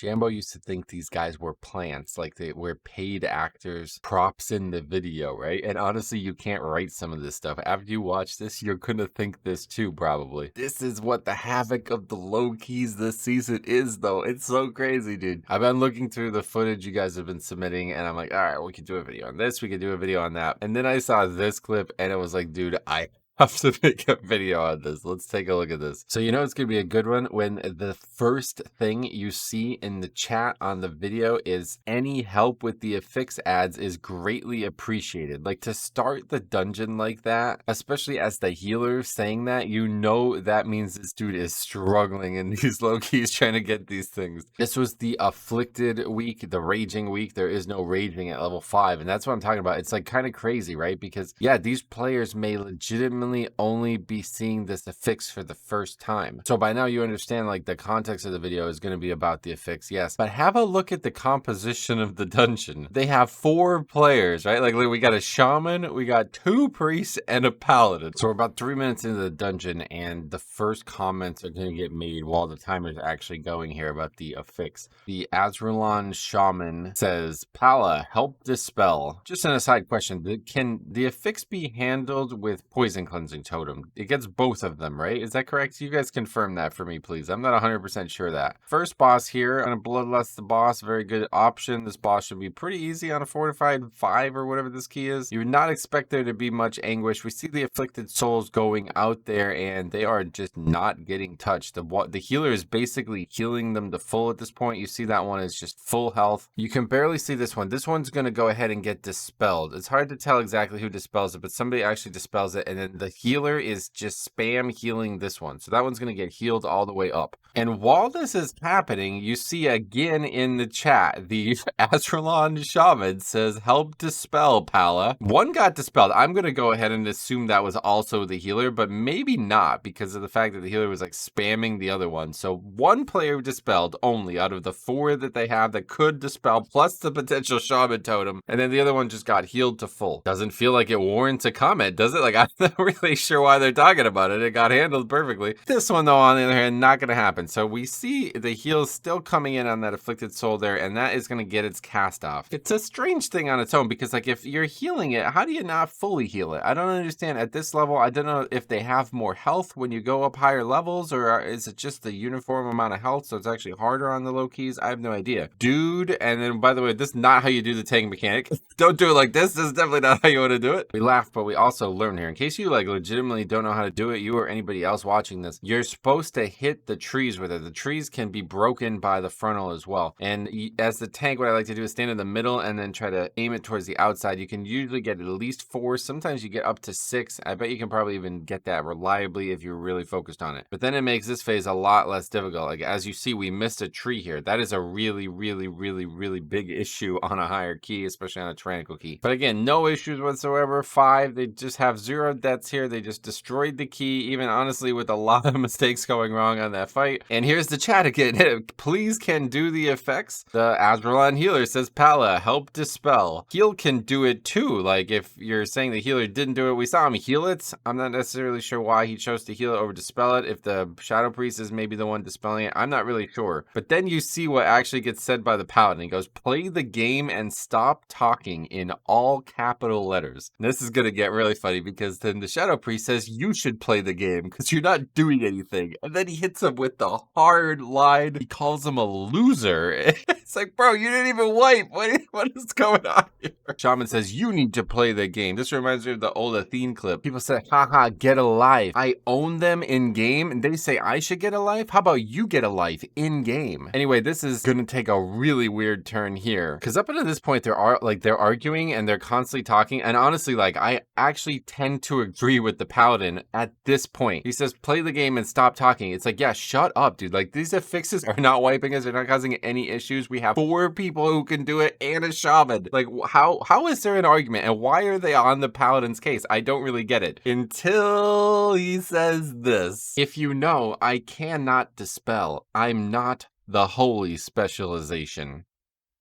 Jambo used to think these guys were plants, like they were paid actors, props in the video, right? And honestly, you can't write some of this stuff. After you watch this, you're gonna think this too, probably. This is what the havoc of the low keys this season is, though. It's so crazy, dude. I've been looking through the footage you guys have been submitting, and I'm like, all right, we could do a video on this, we could do a video on that. And then I saw this clip, and it was like, dude, I have to make a video on this. Let's take a look at this. So you know it's gonna be a good one when the first thing you see in the chat on the video is any help with the affix ads is greatly appreciated. Like, to start the dungeon like that, especially as the healer saying that, you know that means this dude is struggling in these low keys trying to get these things. This was the afflicted week, the raging week. There is no raging at level 5, and that's what I'm talking about. It's like kind of crazy, right? Because yeah, these players may legitimately only be seeing this affix for the first time. So by now you understand, like, the context of the video is going to be about the affix, yes, but have a look at the composition of the dungeon. They have 4 players, right? Like we got a shaman, we got 2 priests, and a paladin. So we're about 3 minutes into the dungeon, and the first comments are going to get made while the timer is actually going here about the affix. The Azrulon shaman says, Pala, help dispel. Just an aside question, can the affix be handled with poison cleansing totem? It gets both of them, right? Is that correct? You guys confirm that for me, please. I'm not 100% sure of that. First boss here on a Bloodlust the boss, very good option. This boss should be pretty easy on a fortified 5 or whatever this key is. You would not expect there to be much anguish. We see the afflicted souls going out there, and they are just not getting touched. The healer is basically healing them to full at this point. You see that one is just full health. You can barely see this one. This one's going to go ahead and get dispelled. It's hard to tell exactly who dispels it, but somebody actually dispels it, and then the healer is just spam healing this one. So that one's going to get healed all the way up. And while this is happening, you see again in the chat, the Azrulon shaman says, help dispel, Pala. One got dispelled. I'm going to go ahead and assume that was also the healer, but maybe not, because of the fact that the healer was like spamming the other one. So one player dispelled only out of the 4 that they have that could dispel, plus the potential shaman totem. And then the other one just got healed to full. Doesn't feel like it warrants a comment, does it? Like, I'm not really sure why they're talking about it. It got handled perfectly. This one, though, on the other hand, not going to happen. So we see the heals still coming in on that afflicted soul there, and that is going to get its cast off. It's a strange thing on its own, because like, if you're healing it, how do you not fully heal it? I don't understand. At this level, I don't know if they have more health when you go up higher levels, or is it just the uniform amount of health, so it's actually harder on the low keys? I have no idea. Dude, and then by the way, this is not how you do the tank mechanic. Don't do it like this. This is definitely not how you want to do it. We laugh, but we also learn here. In case you like legitimately don't know how to do it, you or anybody else watching this, you're supposed to hit the trees with it. The trees can be broken by the frontal as well. And as the tank, what I like to do is stand in the middle and then try to aim it towards the outside. You can usually get at least 4. Sometimes you get up to 6. I bet you can probably even get that reliably if you're really focused on it. But then it makes this phase a lot less difficult. Like, as you see, we missed a tree here. That is a really, really, really, really big issue on a higher key, especially on a tyrannical key. But again, no issues whatsoever. 5, they just have 0 deaths here. They just destroyed the key, even honestly with a lot of mistakes going wrong on that fight. And here's the chat again. Please can do the effects. The Azrulon healer says, Pala, help dispel. Heal can do it too. Like, if you're saying the healer didn't do it, we saw him heal it. I'm not necessarily sure why he chose to heal it over dispel it. If the Shadow Priest is maybe the one dispelling it, I'm not really sure. But then you see what actually gets said by the Paladin. He goes, play the game and stop talking, in all capital letters. And this is going to get really funny, because then the Shadow Priest says, you should play the game because you're not doing anything. And then he hits him with the hard line. He calls him a loser. It's like, bro, you didn't even wipe. What is going on here? Shaman says, you need to play the game. This reminds me of the old Athene clip. People say, haha, get a life. I own them in game, and they say I should get a life? How about you get a life in game? Anyway, this is going to take a really weird turn here, because up until this point, they're arguing and they're constantly talking. And honestly, like, I actually tend to agree with the Paladin at this point. He says, play the game and stop talking. It's like, yeah, shut up, dude. Like, these affixes are not wiping us. They're not causing any issues. We have 4 people who can do it and a shaman. Like, how is there an argument? And why are they on the Paladin's case? I don't really get it. Until he says this. If you know, I cannot dispel. I'm not the holy specialization.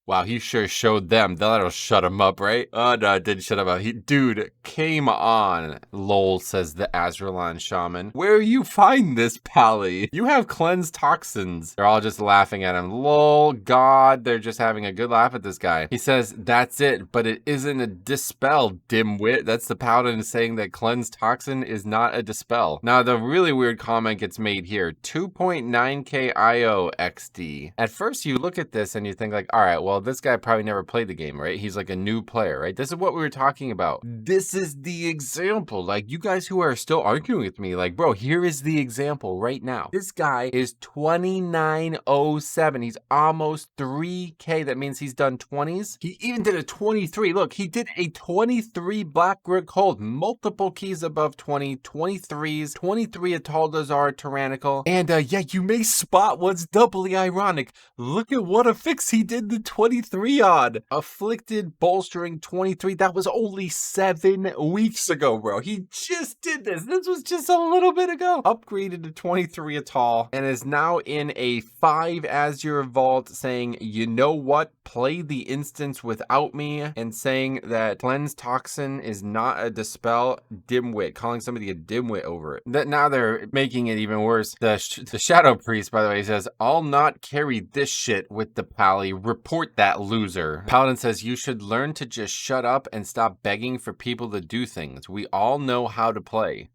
Wow, he sure showed them. That'll shut him up, right? Oh, no, it didn't shut him up. Dude, came on. Lol, says the Azralan shaman. Where you find this, Pally? You have cleansed toxins. They're all just laughing at him. Lol, God, they're just having a good laugh at this guy. He says, that's it, but it isn't a dispel, dimwit. That's the paladin saying that cleansed toxin is not a dispel. Now, the really weird comment gets made here. 2.9k IO XD. At first, you look at this and you think like, all right, well, this guy probably never played the game, right? He's like a new player, right? This is what we were talking about. This is the example. Like, you guys who are still arguing with me, like, bro, here is the example right now. This guy is 2907. He's almost 3k. That means he's done 20s. He even did a 23. Look, he did a 23 Black Rook hold, multiple keys above 20, 23s, 23 Ataldazar Tyrannical. And yeah, you may spot what's doubly ironic. Look at what a fix he did the 23 on. Afflicted bolstering 23. That was only 7 weeks ago, bro. He just did this. This was just a little bit ago. Upgraded to 23 Atal and is now in a 5 Azure Vault saying, you know what? Play the instance without me, and saying that cleanse toxin is not a dispel. Dimwit, calling somebody a dimwit over it. That now they're making it even worse. The Shadow Priest, by the way, says, I'll not carry this shit with the Pally. Report that loser. Paladin says, you should learn to just shut up and stop begging for people to do things. We all know how to play.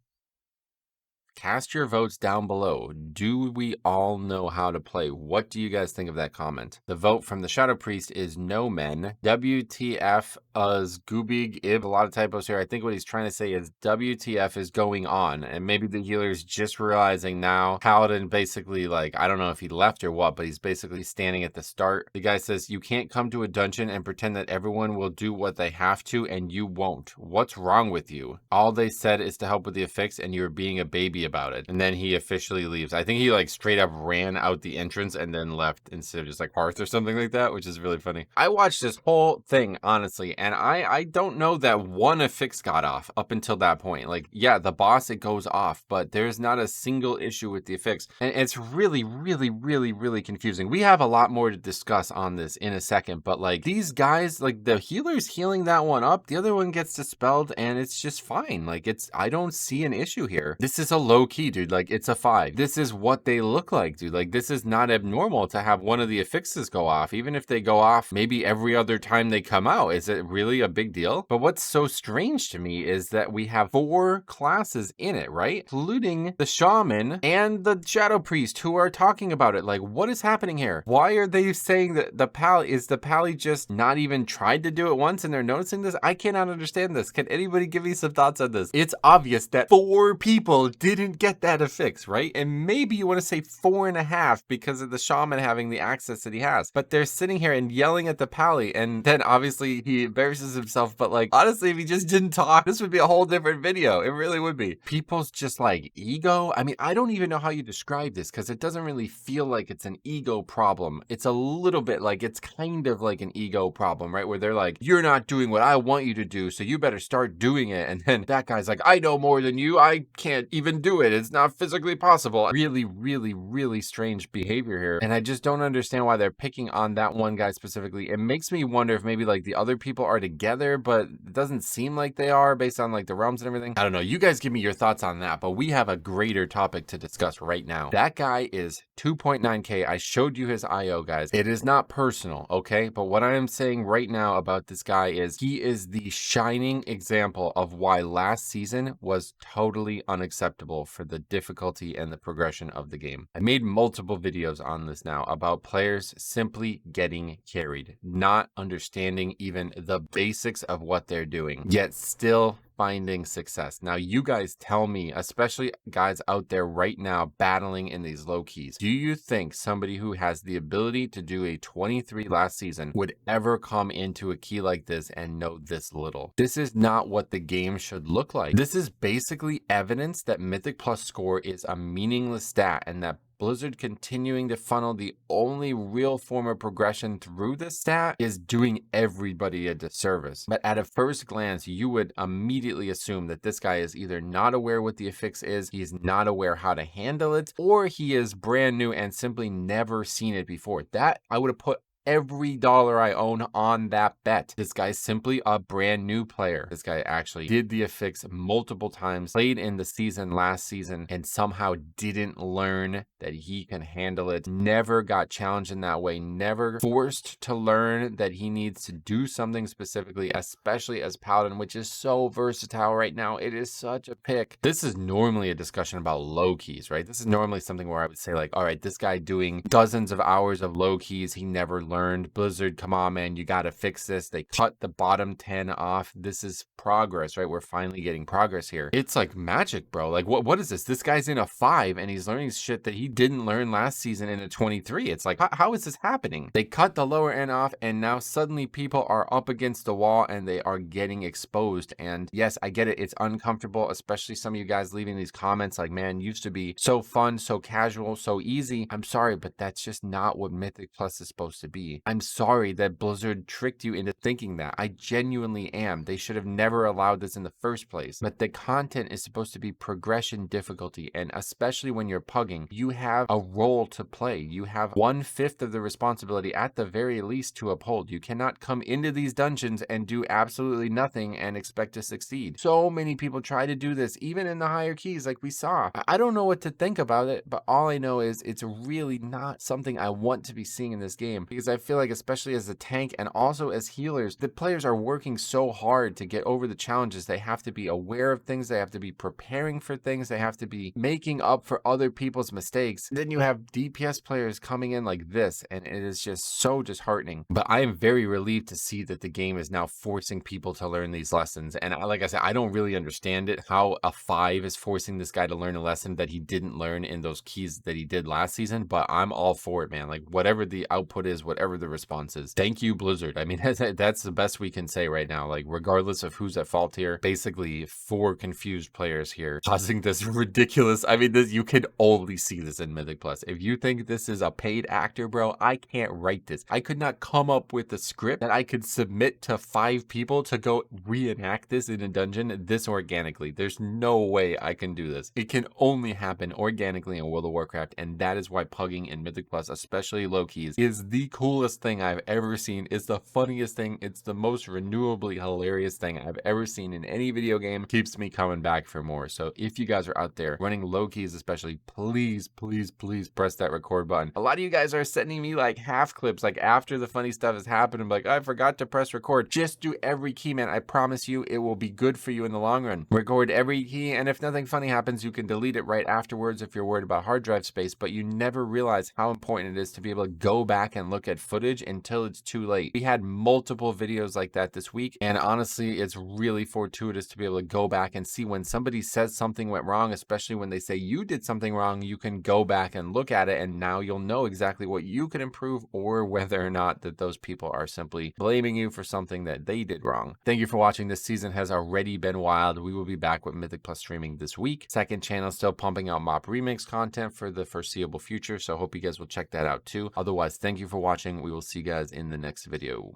Cast your votes down below. Do we all know how to play? What do you guys think of that comment? The vote from the Shadow Priest is no men. WTF us Goobig Ib. A lot of typos here. I think what he's trying to say is WTF is going on. And maybe the healer's just realizing now. Paladin basically, like, I don't know if he left or what, but he's basically standing at the start. The guy says, you can't come to a dungeon and pretend that everyone will do what they have to and you won't. What's wrong with you? All they said is to help with the affix and you're being a baby about it. And then he officially leaves. I think he like straight up ran out the entrance and then left instead of just like Hearth or something like that, which is really funny. I watched this whole thing, honestly, and I don't know that one affix got off up until that point. Like, yeah, the boss, it goes off, but there's not a single issue with the affix. And it's really, really, really, really confusing. We have a lot more to discuss on this in a second, but like these guys, like the healer's healing that one up, the other one gets dispelled and it's just fine. Like I don't see an issue here. This is a low key, dude. Like, it's a 5. This is what they look like, dude. Like, this is not abnormal to have one of the affixes go off, even if they go off maybe every other time they come out. Is it really a big deal? But what's so strange to me is that we have 4 classes in it, right? Including the shaman and the Shadow Priest who are talking about it. Like, what is happening here? Why are they saying that the Pally just not even tried to do it once and they're noticing this? I cannot understand this. Can anybody give me some thoughts on this? It's obvious that 4 people didn't get that affix, right? And maybe you want to say 4.5 because of the shaman having the access that he has. But they're sitting here and yelling at the Pally, and then obviously he embarrasses himself. But like, honestly, if he just didn't talk, this would be a whole different video. It really would be. People's just like ego. I mean, I don't even know how you describe this because it doesn't really feel like it's an ego problem. It's a little bit like, it's kind of like an ego problem, right? Where they're like, you're not doing what I want you to do, so you better start doing it. And then that guy's like, I know more than you. I can't even do it. It's not physically possible. Really, really, really strange behavior here. And I just don't understand why they're picking on that one guy specifically. It makes me wonder if maybe like the other people are together, but it doesn't seem like they are based on like the realms and everything. I don't know. You guys give me your thoughts on that, but we have a greater topic to discuss right now. That guy is 2.9k. I showed you his IO, guys. It is not personal, okay? But what I am saying right now about this guy is he is the shining example of why last season was totally unacceptable for the difficulty and the progression of the game. I made multiple videos on this now about players simply getting carried, not understanding even the basics of what they're doing, yet still finding success. Now, you guys tell me, especially guys out there right now battling in these low keys, do you think somebody who has the ability to do a 23 last season would ever come into a key like this and know this little? This is not what the game should look like. This is basically evidence that Mythic Plus score is a meaningless stat and that Blizzard continuing to funnel the only real form of progression through this stat is doing everybody a disservice. But at a first glance, you would immediately assume that this guy is either not aware what the affix is, he's not aware how to handle it, or he is brand new and simply never seen it before. That I would have put every dollar I own on that bet. This guy's simply a brand new player. This guy actually did the affix multiple times, played in the season last season, and somehow didn't learn that he can handle it. Never got challenged in that way, never forced to learn that he needs to do something specifically, especially as Paladin, which is so versatile right now. It is such a pick. This is normally a discussion about low keys, right? This is normally something where I would say like, all right, this guy doing dozens of hours of low keys, he never learned. Blizzard, come on, man, you got to fix this. They cut the bottom 10 off. This is progress, right? We're finally getting progress here. It's like magic, bro. Like, what is this? This guy's in a 5 and he's learning shit that he didn't learn last season in a 23. It's like, how is this happening? They cut the lower end off and now suddenly people are up against the wall and they are getting exposed. And yes, I get it. It's uncomfortable, especially some of you guys leaving these comments like, man, used to be so fun, so casual, so easy. I'm sorry, but that's just not what Mythic Plus is supposed to be. I'm sorry that Blizzard tricked you into thinking that. I genuinely am. They should have never allowed this in the first place. But the content is supposed to be progression difficulty, and especially when you're pugging, you have a role to play. You have 1/5 of the responsibility at the very least to uphold. You cannot come into these dungeons and do absolutely nothing and expect to succeed. So many people try to do this, even in the higher keys like we saw. I don't know what to think about it, but all I know is it's really not something I want to be seeing in this game, because I feel like, especially as a tank and also as healers, the players are working so hard to get over the challenges. They have to be aware of things, they have to be preparing for things, they have to be making up for other people's mistakes. Then you have DPS players coming in like this, and it is just so disheartening. But I am very relieved to see that the game is now forcing people to learn these lessons. And like I said, I don't really understand it, how a 5 is forcing this guy to learn a lesson that he didn't learn in those keys that he did last season, but I'm all for it, man. Like, whatever the output is, whatever the response is, thank you, Blizzard. I mean, that's the best we can say right now. Like, regardless of who's at fault here, basically 4 confused players here causing this ridiculous. I mean, this, you can only see this in Mythic Plus. If you think this is a paid actor, bro, I can't write this. I could not come up with a script that I could submit to 5 people to go reenact this in a dungeon this organically. There's no way I can do this. It can only happen organically in World of Warcraft, and that is why pugging in Mythic Plus, especially low keys, is the coolest thing I've ever seen. It's the funniest thing. It's the most renewably hilarious thing I've ever seen in any video game. Keeps me coming back for more. So if you guys are out there running low keys especially, please, please, please press that record button. A lot of you guys are sending me like half clips, like after the funny stuff has happened. I'm like, I forgot to press record. Just do every key, man. I promise you it will be good for you in the long run. Record every key, and if nothing funny happens, you can delete it right afterwards if you're worried about hard drive space, but you never realize how important it is to be able to go back and look at footage until it's too late. We had multiple videos like that this week, and honestly, it's really fortuitous to be able to go back and see when somebody says something went wrong, especially when they say you did something wrong. You can go back and look at it, and now you'll know exactly what you can improve, or whether or not that those people are simply blaming you for something that they did wrong. Thank you for watching. This season has already been wild. We will be back with Mythic Plus streaming this week. Second channel still pumping out mop remix content for the foreseeable future, so I hope you guys will check that out too. Otherwise, thank you for watching. We will see you guys in the next video.